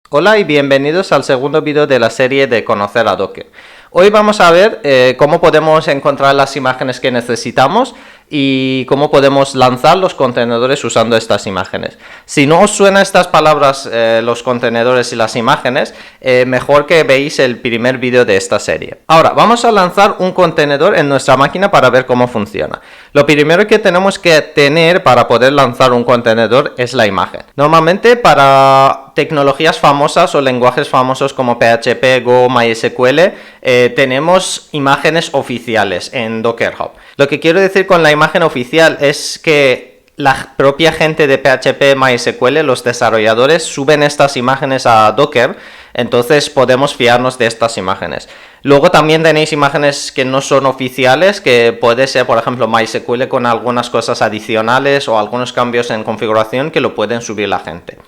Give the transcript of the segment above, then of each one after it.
Hola y bienvenidos al segundo vídeo de la serie de Conocer a Docker. Hoy vamos a ver cómo podemos encontrar las imágenes que necesitamos y cómo podemos lanzar los contenedores usando estas imágenes. Si no os suenan estas palabras, los contenedores y las imágenes, mejor que veáis el primer vídeo de esta serie. Ahora, vamos a lanzar un contenedor en nuestra máquina para ver cómo funciona. Lo primero que tenemos que tener para poder lanzar un contenedor es la imagen. Normalmente para tecnologías famosas o lenguajes famosos como PHP, Go, MySQL, tenemos imágenes oficiales en Docker Hub. Lo que quiero decir con la imagen oficial es que la propia gente de PHP, MySQL, los desarrolladores, suben estas imágenes a Docker, entonces podemos fiarnos de estas imágenes. Luego también tenéis imágenes que no son oficiales, que puede ser, por ejemplo, MySQL con algunas cosas adicionales o algunos cambios en configuración que lo pueden subir la gente.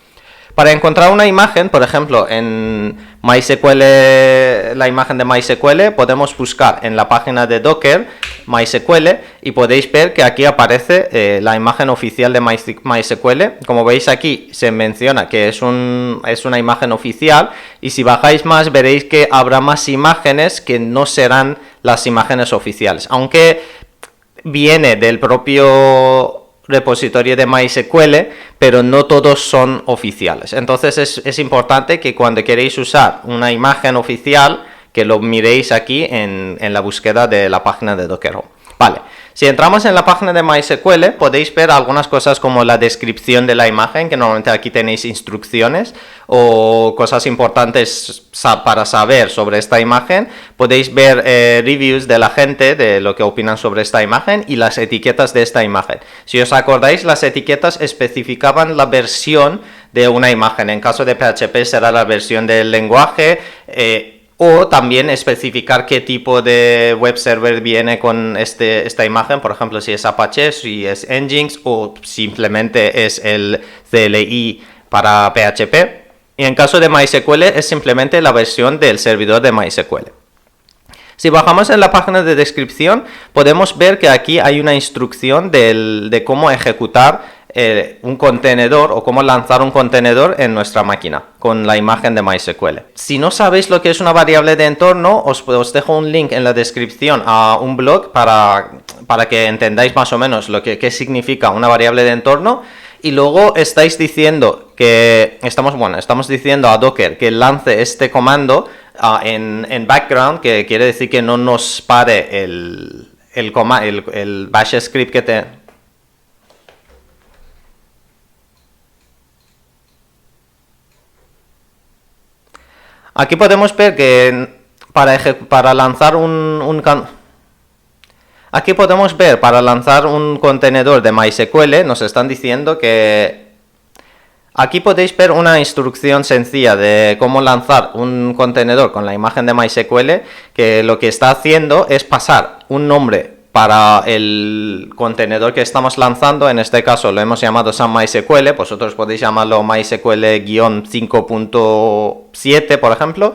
Para encontrar una imagen, por ejemplo, en MySQL, la imagen de MySQL, podemos buscar en la página de Docker MySQL y podéis ver que aquí aparece la imagen oficial de MySQL. Como veis aquí se menciona que es una imagen oficial, y si bajáis más veréis que habrá más imágenes que no serán las imágenes oficiales, aunque viene del propio repositorio de MySQL, pero no todos son oficiales. Entonces es importante que cuando queréis usar una imagen oficial, que lo miréis aquí en la búsqueda de la página de Docker Hub. Vale, si entramos en la página de MySQL podéis ver algunas cosas como la descripción de la imagen, que normalmente aquí tenéis instrucciones o cosas importantes para saber sobre esta imagen. Podéis ver reviews de la gente, de lo que opinan sobre esta imagen, y las etiquetas de esta imagen. Si os acordáis, las etiquetas especificaban la versión de una imagen. En caso de PHP será la versión del lenguaje, o también especificar qué tipo de web server viene con esta imagen, por ejemplo, si es Apache, si es Nginx o simplemente es el CLI para PHP. Y en caso de MySQL es simplemente la versión del servidor de MySQL. Si bajamos en la página de descripción, podemos ver que aquí hay una instrucción de cómo ejecutar un contenedor o cómo lanzar un contenedor en nuestra máquina con la imagen de MySQL. Si no sabéis lo que es una variable de entorno, os dejo un link en la descripción a un blog para que entendáis más o menos qué significa una variable de entorno. Y luego estáis diciendo que estamos diciendo a Docker que lance este comando en background, que quiere decir que no nos pare el bash script que Aquí podemos ver que para lanzar Aquí podemos ver, para lanzar un contenedor de MySQL, nos están diciendo que aquí podéis ver una instrucción sencilla de cómo lanzar un contenedor con la imagen de MySQL, que lo que está haciendo es pasar un nombre para el contenedor que estamos lanzando. En este caso lo hemos llamado SunMySQL, vosotros podéis llamarlo MySQL-5.7, por ejemplo.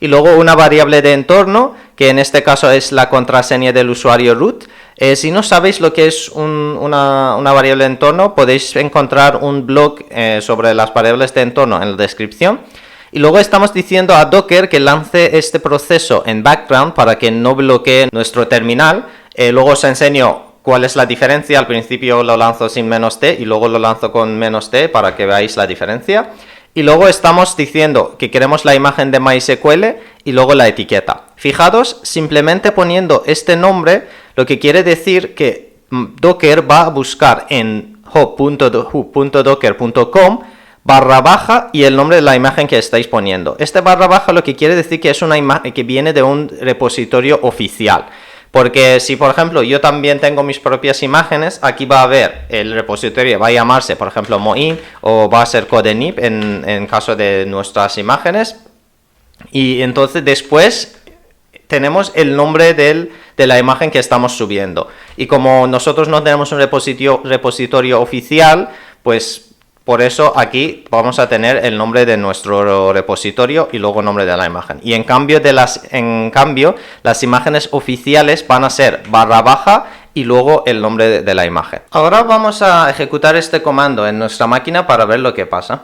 Y luego una variable de entorno, que en este caso es la contraseña del usuario root. Si no sabéis lo que es una variable de entorno, podéis encontrar un blog sobre las variables de entorno en la descripción. Y luego estamos diciendo a Docker que lance este proceso en background para que no bloquee nuestro terminal. Luego os enseño cuál es la diferencia. Al principio lo lanzo sin "-t" y luego lo lanzo con "-t" para que veáis la diferencia. Y luego estamos diciendo que queremos la imagen de MySQL y luego la etiqueta. Fijaros, simplemente poniendo este nombre, lo que quiere decir que Docker va a buscar en hub.docker.com // y el nombre de la imagen que estáis poniendo. Este // lo que quiere decir que es una imagen que viene de un repositorio oficial. Porque si, por ejemplo, yo también tengo mis propias imágenes, aquí va a haber el repositorio, va a llamarse, por ejemplo, Moin, o va a ser Codenip en caso de nuestras imágenes. Y entonces después tenemos el nombre de la imagen que estamos subiendo. Y como nosotros no tenemos un repositorio oficial, pues por eso aquí vamos a tener el nombre de nuestro repositorio y luego el nombre de la imagen. Y en cambio las imágenes oficiales van a ser // y luego el nombre de la imagen. Ahora vamos a ejecutar este comando en nuestra máquina para ver lo que pasa.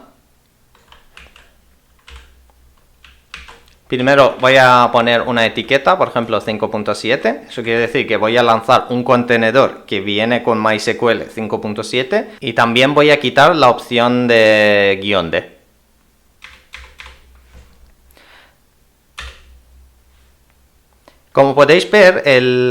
Primero voy a poner una etiqueta, por ejemplo 5.7. Eso quiere decir que voy a lanzar un contenedor que viene con MySQL 5.7 y también voy a quitar la opción de "-d". Como podéis ver,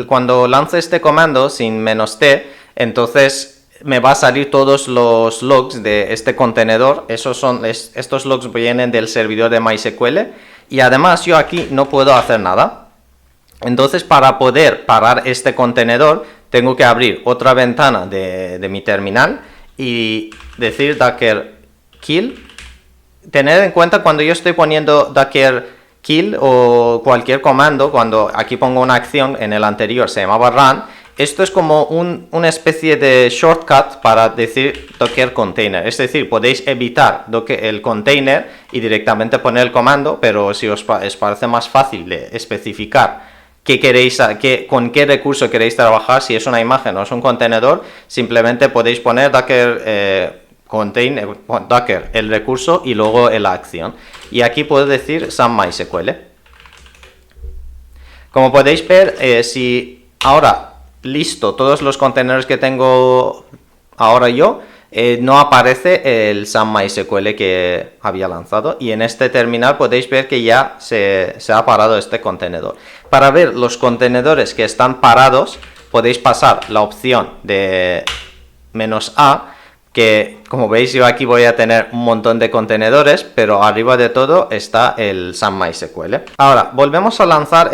cuando lance este comando sin "-t", entonces me va a salir todos los logs de este contenedor. Estos logs vienen del servidor de MySQL y además yo aquí no puedo hacer nada. Entonces, para poder parar este contenedor, tengo que abrir otra ventana de mi terminal y decir docker kill. Tened en cuenta cuando yo estoy poniendo docker kill o cualquier comando, cuando aquí pongo una acción, en el anterior se llamaba run, esto es como una especie de shortcut para decir docker container. Es decir, podéis evitar el container y directamente poner el comando, pero si os parece más fácil de especificar con qué recurso queréis trabajar, si es una imagen o es un contenedor, simplemente podéis poner docker container, docker el recurso y luego la acción. Y aquí puedo decir some MySQL. Como podéis ver, si ahora listo todos los contenedores que tengo ahora yo, no aparece el some MySQL que había lanzado, y en este terminal podéis ver que ya se ha parado este contenedor. Para ver los contenedores que están parados, podéis pasar la opción de "-a", que como veis yo aquí voy a tener un montón de contenedores, pero arriba de todo está el some MySQL. Ahora, volvemos a lanzar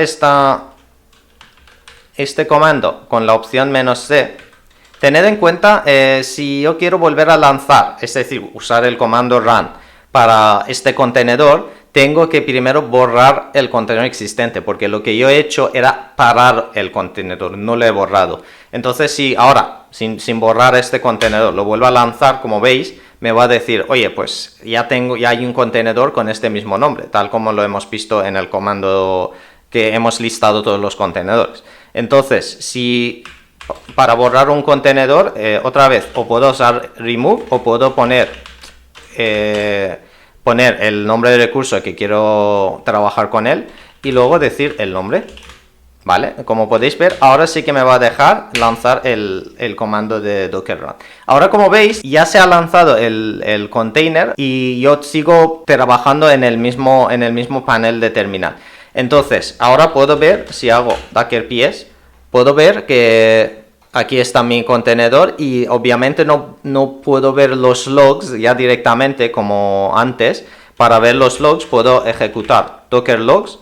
este comando con la opción "-c". Tened en cuenta, si yo quiero volver a lanzar, es decir, usar el comando run para este contenedor, tengo que primero borrar el contenedor existente, porque lo que yo he hecho era parar el contenedor, no lo he borrado. Entonces, si ahora, sin borrar este contenedor, lo vuelvo a lanzar, como veis, me va a decir, oye, pues ya hay un contenedor con este mismo nombre, tal como lo hemos visto en el comando que hemos listado todos los contenedores. Entonces, para borrar un contenedor, otra vez, o puedo usar remove o puedo poner el nombre del recurso que quiero trabajar con él y luego decir el nombre. Vale, como podéis ver, ahora sí que me va a dejar lanzar el comando de docker run. Ahora, como veis, ya se ha lanzado el container y yo sigo trabajando en el mismo panel de terminal. Entonces, ahora puedo ver, si hago docker ps, puedo ver que aquí está mi contenedor y obviamente no puedo ver los logs ya directamente como antes. Para ver los logs puedo ejecutar docker logs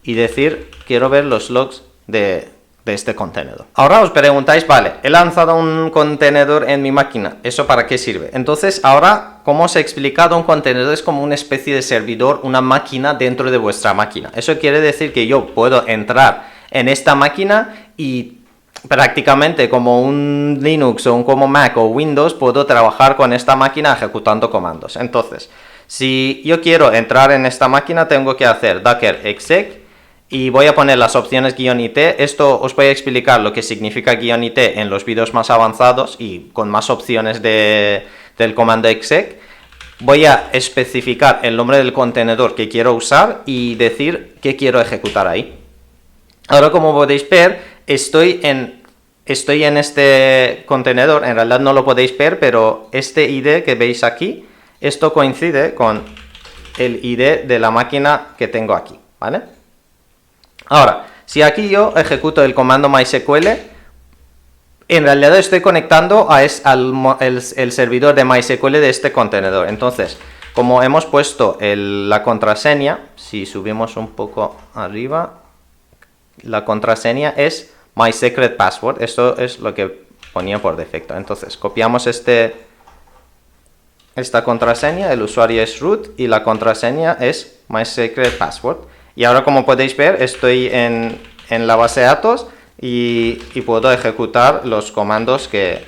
y decir quiero ver los logs de este contenedor. Ahora os preguntáis, vale, he lanzado un contenedor en mi máquina, ¿eso para qué sirve? Entonces, ahora, como os he explicado, un contenedor es como una especie de servidor, una máquina dentro de vuestra máquina. Eso quiere decir que yo puedo entrar en esta máquina y prácticamente como un Linux o como Mac o Windows puedo trabajar con esta máquina ejecutando comandos. Entonces, si yo quiero entrar en esta máquina, tengo que hacer docker exec y voy a poner las opciones "-it". Esto os voy a explicar lo que significa "-it en los vídeos más avanzados y con más opciones del comando exec. Voy a especificar el nombre del contenedor que quiero usar y decir qué quiero ejecutar ahí. Ahora, como podéis ver, estoy en este contenedor. En realidad no lo podéis ver, pero este ID que veis aquí, esto coincide con el ID de la máquina que tengo aquí, ¿vale? Ahora, si aquí yo ejecuto el comando MySQL, en realidad estoy conectando al servidor de MySQL de este contenedor. Entonces, como hemos puesto la contraseña, si subimos un poco arriba, la contraseña es MySecretPassword. Esto es lo que ponía por defecto. Entonces, copiamos esta contraseña, el usuario es root y la contraseña es MySecretPassword. Y ahora, como podéis ver, estoy en la base de datos y puedo ejecutar los comandos que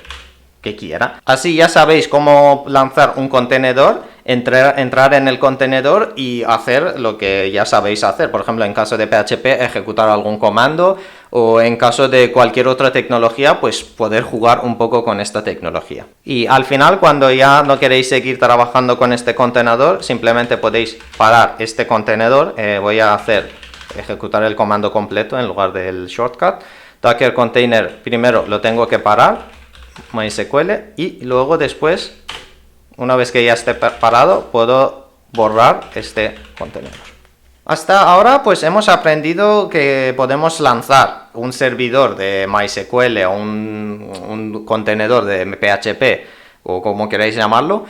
quiera. Así ya sabéis cómo lanzar un contenedor, entrar en el contenedor y hacer lo que ya sabéis hacer. Por ejemplo, en caso de PHP, ejecutar algún comando o en caso de cualquier otra tecnología, pues poder jugar un poco con esta tecnología. Y al final, cuando ya no queréis seguir trabajando con este contenedor, simplemente podéis parar este contenedor. Voy a ejecutar el comando completo en lugar del shortcut. Docker container, primero lo tengo que parar, MySQL, y luego después, una vez que ya esté parado, puedo borrar este contenedor. Hasta ahora pues hemos aprendido que podemos lanzar un servidor de MySQL o un contenedor de PHP o como queráis llamarlo,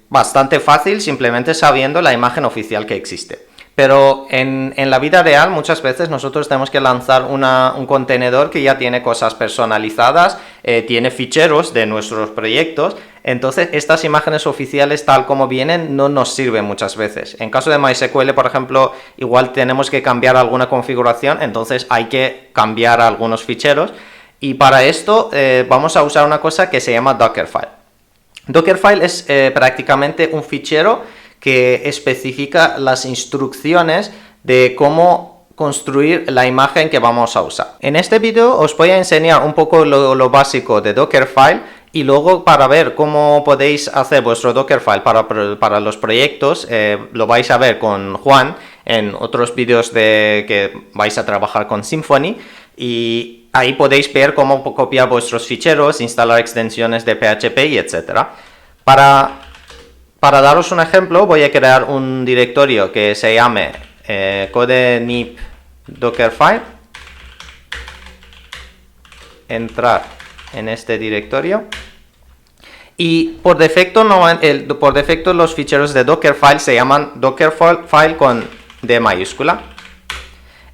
bastante fácil simplemente sabiendo la imagen oficial que existe. Pero en la vida real muchas veces nosotros tenemos que lanzar un contenedor que ya tiene cosas personalizadas, tiene ficheros de nuestros proyectos, entonces estas imágenes oficiales tal como vienen no nos sirven muchas veces. En caso de MySQL, por ejemplo, igual tenemos que cambiar alguna configuración, entonces hay que cambiar algunos ficheros, y para esto vamos a usar una cosa que se llama Dockerfile. Dockerfile es prácticamente un fichero que especifica las instrucciones de cómo construir la imagen que vamos a usar. En este vídeo os voy a enseñar un poco lo básico de Dockerfile, y luego para ver cómo podéis hacer vuestro Dockerfile para los proyectos, lo vais a ver con Juan en otros vídeos que vais a trabajar con Symfony, y ahí podéis ver cómo copiar vuestros ficheros, instalar extensiones de PHP y etcétera. Para daros un ejemplo, voy a crear un directorio que se llame codenip dockerfile. Entrar en este directorio. Y por defecto, los ficheros de Dockerfile se llaman Dockerfile con D mayúscula.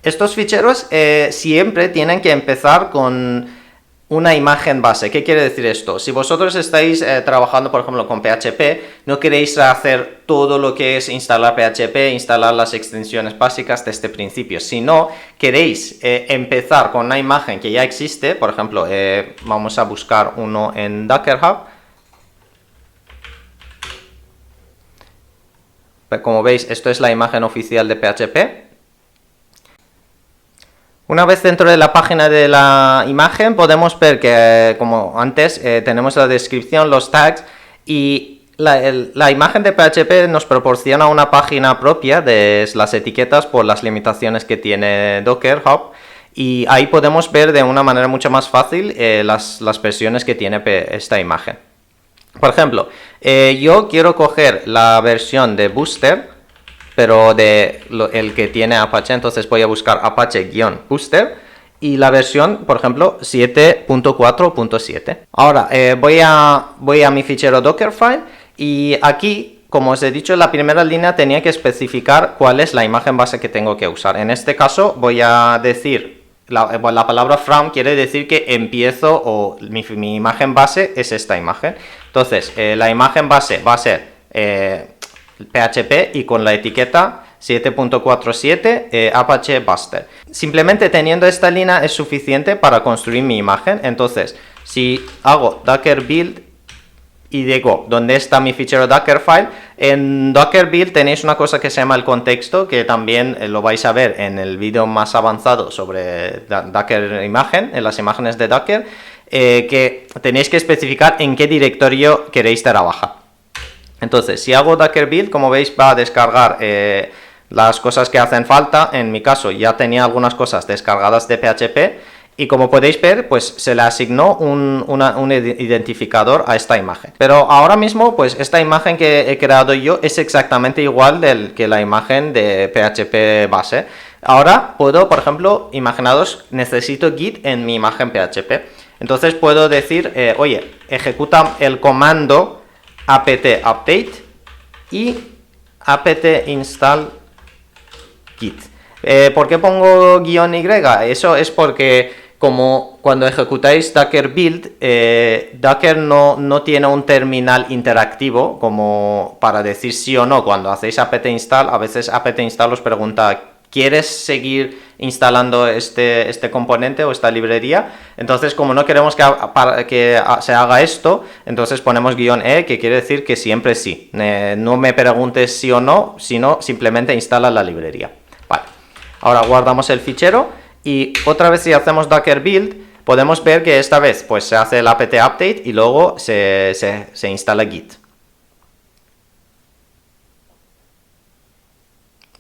Estos ficheros siempre tienen que empezar con una imagen base. ¿Qué quiere decir esto? Si vosotros estáis trabajando, por ejemplo, con PHP, no queréis hacer todo lo que es instalar PHP, instalar las extensiones básicas desde el principio, sino queréis empezar con una imagen que ya existe. Por ejemplo, vamos a buscar uno en Docker Hub. Como veis, esto es la imagen oficial de PHP. Una vez dentro de la página de la imagen podemos ver que, como antes, tenemos la descripción, los tags, y la imagen de PHP nos proporciona una página propia de las etiquetas por las limitaciones que tiene Docker Hub, y ahí podemos ver de una manera mucho más fácil las versiones que tiene esta imagen. Por ejemplo, yo quiero coger la versión de Booster, pero el que tiene Apache, entonces voy a buscar Apache-Booster y la versión, por ejemplo, 7.4.7. Ahora voy a mi fichero Dockerfile, y aquí, como os he dicho, en la primera línea tenía que especificar cuál es la imagen base que tengo que usar. En este caso voy a decir, la palabra from quiere decir que empiezo, o mi imagen base es esta imagen. Entonces la imagen base va a ser PHP y con la etiqueta 7.47 Apache Booster. Simplemente teniendo esta línea es suficiente para construir mi imagen. Entonces, si hago docker build y digo dónde está mi fichero Dockerfile, en Docker build tenéis una cosa que se llama el contexto, que también lo vais a ver en el vídeo más avanzado sobre Docker imagen, en las imágenes de Docker, que tenéis que especificar en qué directorio queréis trabajar. Entonces, si hago Docker build, como veis, va a descargar las cosas que hacen falta. En mi caso ya tenía algunas cosas descargadas de PHP, y como podéis ver, pues se le asignó un identificador a esta imagen. Pero ahora mismo, pues esta imagen que he creado yo es exactamente igual que la imagen de PHP base. Ahora puedo, por ejemplo, imaginaos, necesito Git en mi imagen PHP. Entonces puedo decir, oye, ejecuta el comando apt update y apt install git. ¿Por qué pongo -y? Eso es porque, como cuando ejecutáis Docker build, Docker no tiene un terminal interactivo como para decir sí o no. Cuando hacéis apt install, a veces apt install os pregunta, ¿quieres seguir instalando este componente o esta librería? Entonces, como no queremos que se haga esto, entonces ponemos -e, que quiere decir que siempre sí. No me preguntes sí o no, sino simplemente instala la librería. Vale. Ahora guardamos el fichero Y otra vez si hacemos docker build, podemos ver que esta vez pues se hace el apt update y luego se instala git.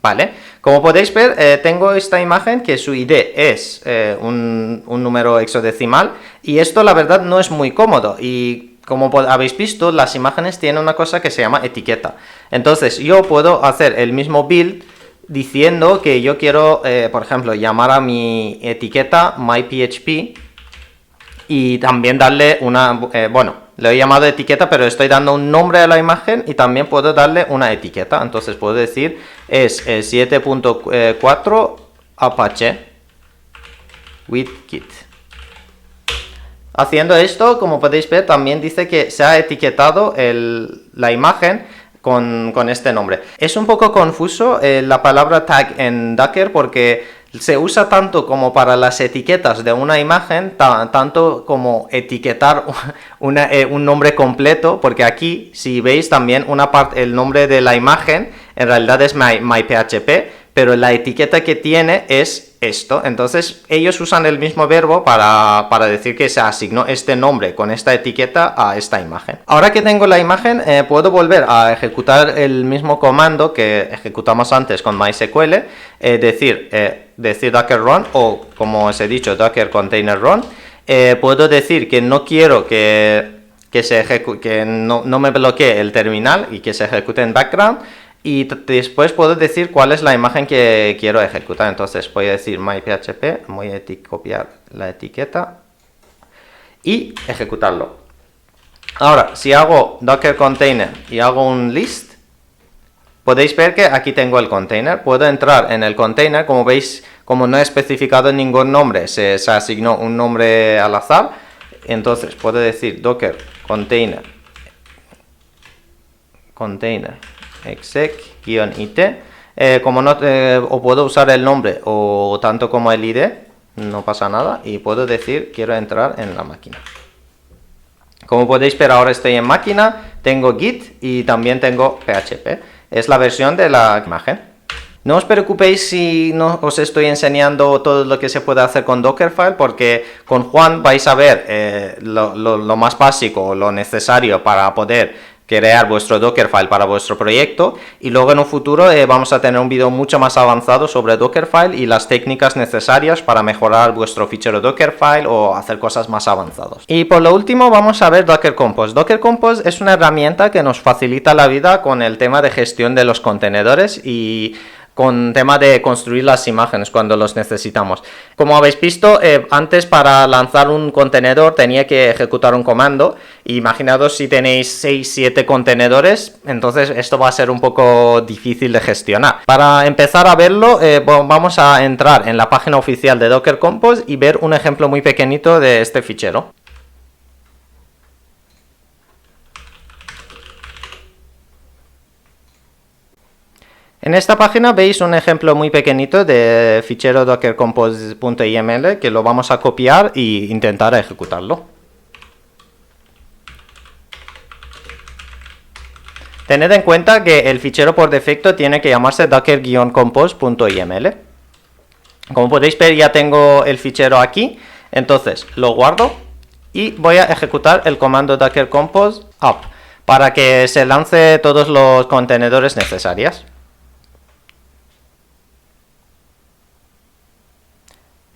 Vale, como podéis ver, tengo esta imagen que su ID es un número hexadecimal y esto la verdad no es muy cómodo y como habéis visto las imágenes tienen una cosa que se llama etiqueta. Entonces yo puedo hacer el mismo build diciendo que yo quiero, por ejemplo, llamar a mi etiqueta myPHP y también darle una, bueno, le he llamado etiqueta, pero estoy dando un nombre a la imagen y también puedo darle una etiqueta. Entonces puedo decir es 7.4 Apache with Git. Haciendo esto, como podéis ver, también dice que se ha etiquetado la imagen con este nombre. Es un poco confuso la palabra tag en Docker porque se usa tanto como para las etiquetas de una imagen, tanto como etiquetar un nombre completo, porque aquí, si veis también una parte, el nombre de la imagen, en realidad es myPHP, pero la etiqueta que tiene es esto. Entonces, ellos usan el mismo verbo para decir que se asignó este nombre con esta etiqueta a esta imagen. Ahora que tengo la imagen, puedo volver a ejecutar el mismo comando que ejecutamos antes con MySQL, decir docker run o, como os he dicho, docker container run. Puedo decir que no quiero que no me bloquee el terminal y que se ejecute en background. Y después puedo decir cuál es la imagen que quiero ejecutar. Entonces voy a decir myPHP, voy a copiar la etiqueta y ejecutarlo. Ahora, si hago docker container y hago un list, podéis ver que aquí tengo el container. Puedo entrar en el container, como veis, como no he especificado ningún nombre, se asignó un nombre al azar. Entonces puedo decir docker container exec-it, como no, o puedo usar el nombre o tanto como el ID, no pasa nada, y puedo decir quiero entrar en la máquina. Como podéis ver, ahora estoy en máquina, tengo Git y también tengo PHP, es la versión de la imagen. No os preocupéis si no os estoy enseñando todo lo que se puede hacer con Dockerfile, porque con Juan vais a ver lo más básico, lo necesario para poder crear vuestro Dockerfile para vuestro proyecto, y luego en un futuro vamos a tener un vídeo mucho más avanzado sobre Dockerfile y las técnicas necesarias para mejorar vuestro fichero Dockerfile o hacer cosas más avanzadas. Y por lo último vamos a ver Docker Compose. Docker Compose es una herramienta que nos facilita la vida con el tema de gestión de los contenedores y con tema de construir las imágenes cuando los necesitamos. Como habéis visto, antes para lanzar un contenedor tenía que ejecutar un comando. Imaginaos si tenéis 6-7 contenedores, entonces esto va a ser un poco difícil de gestionar. Para empezar a verlo, vamos a entrar en la página oficial de Docker Compose y ver un ejemplo muy pequeñito de este fichero. En esta página veis un ejemplo muy pequeñito de fichero dockercompose.yml que lo vamos a copiar e intentar ejecutarlo. Tened en cuenta que el fichero por defecto tiene que llamarse docker-compose.yml. Como podéis ver, ya tengo el fichero aquí, entonces lo guardo y voy a ejecutar el comando docker-compose up para que se lance todos los contenedores necesarios.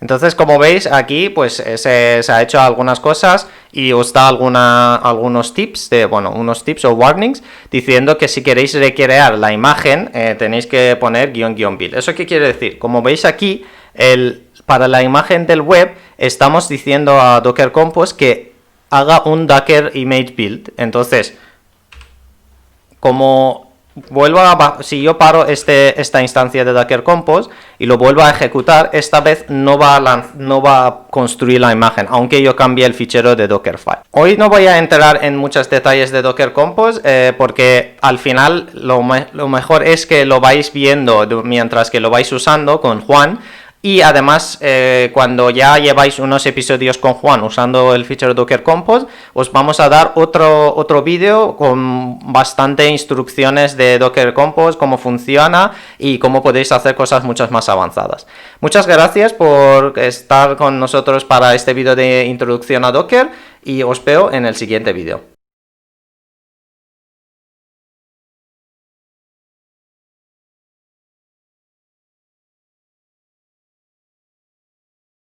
Entonces, como veis, aquí pues se ha hecho algunas cosas y os da algunos tips, unos tips o warnings, diciendo que si queréis recrear la imagen tenéis que poner --build. ¿Eso qué quiere decir? Como veis aquí, para la imagen del web estamos diciendo a Docker Compose que haga un Docker image build. Entonces, si yo paro esta instancia de Docker Compose y lo vuelvo a ejecutar, esta vez no va a construir la imagen, aunque yo cambie el fichero de Dockerfile. Hoy no voy a entrar en muchos detalles de Docker Compose porque al final lo mejor es que lo vais viendo mientras que lo vais usando con Juan, Y además, cuando ya lleváis unos episodios con Juan usando el fichero Docker Compose, os vamos a dar otro vídeo con bastante instrucciones de Docker Compose, cómo funciona y cómo podéis hacer cosas mucho más avanzadas. Muchas gracias por estar con nosotros para este vídeo de introducción a Docker y os veo en el siguiente vídeo.